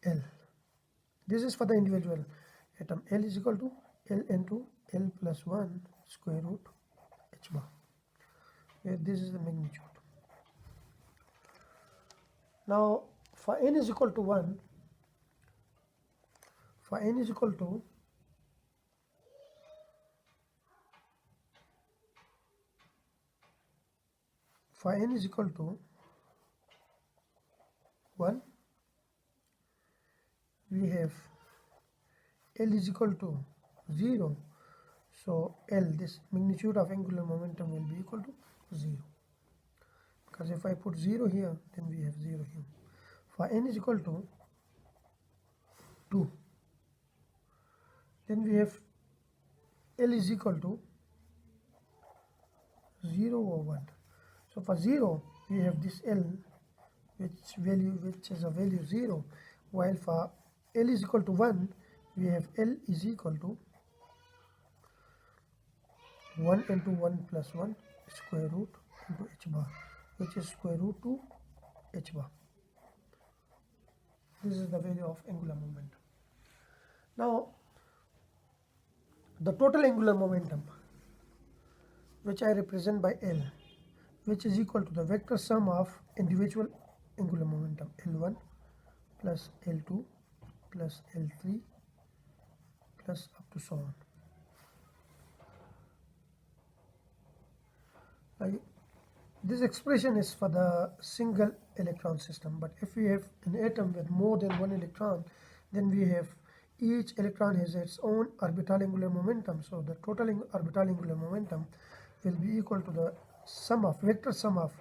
L. This is for the individual atom. L is equal to L into L plus 1 square root h bar, where this is the magnitude. Now for n is equal to 1, for n is equal to for n is equal to 1, we have L is equal to 0, so L, this magnitude of angular momentum, will be equal to 0, because if I put 0 here, then we have 0 here. For n is equal to 2, then we have L is equal to 0 or 1. So for 0 we have this L, which is a value 0, while for L is equal to 1 we have L is equal to 1 into 1 plus 1 square root into h bar, which is square root 2 h bar. This is the value of angular momentum. Now the total angular momentum, which I represent by L, which is equal to the vector sum of individual angular momentum, L1 plus L2 plus L3 plus up to so on. This expression is for the single electron system, but if we have an atom with more than one electron, then we have each electron has its own orbital angular momentum. So the total orbital angular momentum will be equal to the sum of vector sum of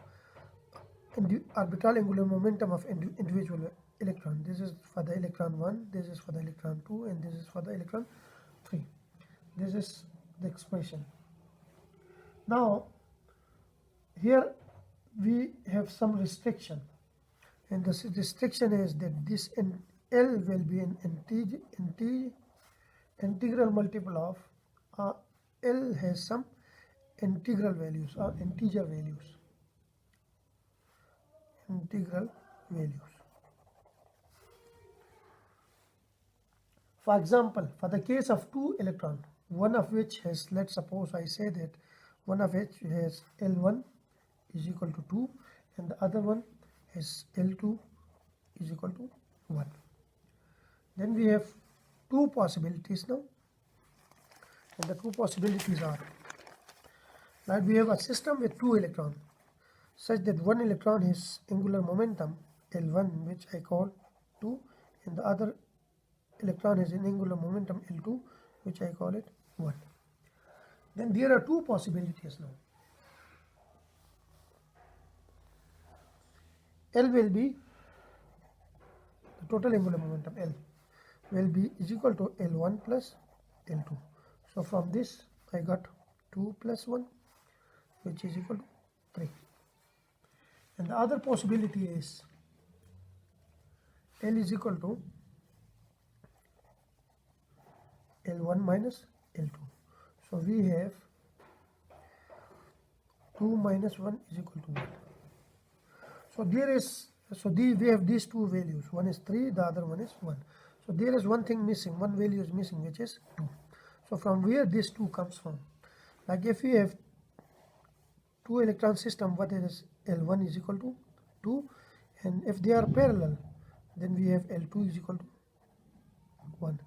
orbital angular momentum of individual electron. This is for the electron 1, this is for the electron 2, and this is for the electron 3. This is the expression. Now here we have some restriction, and this restriction is that this L will be an integral multiple of L has some integral values or integer values. For example, for the case of two electrons, one of which has, let's suppose I say that one of which has L1 is equal to 2 and the other one has L2 is equal to 1. Then we have two possibilities now, and the two possibilities are that we have a system with two electrons such that one electron has angular momentum L1, which I call 2, and the other electron has an angular momentum L2, which I call it 1. Then there are two possibilities now. L will be the total angular momentum, L will be is equal to L1 plus L2. So from this I got 2 plus 1, which is equal to 3. And the other possibility is L is equal to L1 minus L2. So we have 2 minus 1 is equal to 1. So we have these two values. One is 3, the other one is 1. So there is one thing missing, one value is missing, which is 2. So from where this 2 comes from? Like if we have two electron system, what is L1 is equal to 2, and if they are parallel, then we have L2 is equal to 1.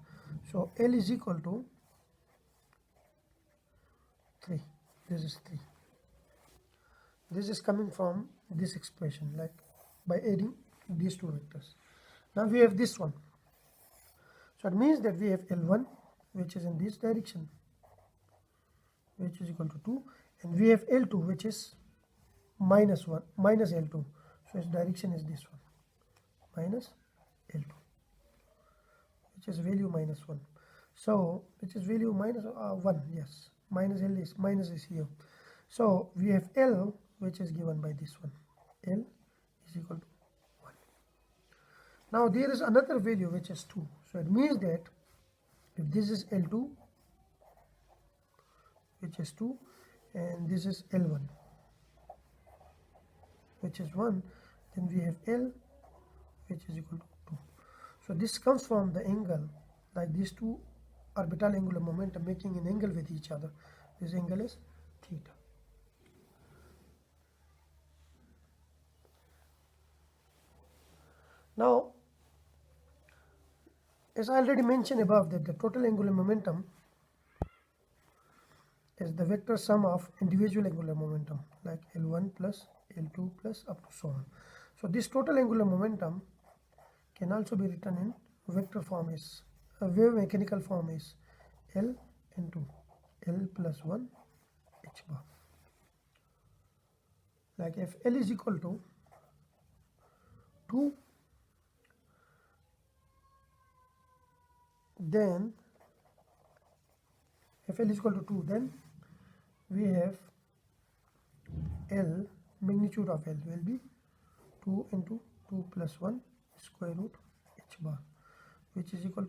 So L is equal to 3. This is 3. This is coming from this expression, like by adding these two vectors. Now we have this one. So it means that we have L1, which is in this direction, which is equal to 2, and we have L2, which is minus L2. So its direction is this one, minus L2, which is value minus 1. So which is value minus 1, yes, minus is here. So we have L, which is given by this one, L is equal to 1. Now there is another value which is 2. So it means that if this is L2, which is 2, and this is L1, which is 1, then we have L, which is equal to 2. So this comes from the angle, like these two orbital angular momentum making an angle with each other. This angle is theta. Now, as I already mentioned above, that the total angular momentum is the vector sum of individual angular momentum, like L1 plus L2 plus up to so on. So this total angular momentum can also be written in vector form is a wave mechanical form is L into L plus 1 h bar. Like if L is equal to 2, then if L is equal to 2, then we have L, magnitude of L will be 2 into 2 plus 1 square root h bar, which is equal to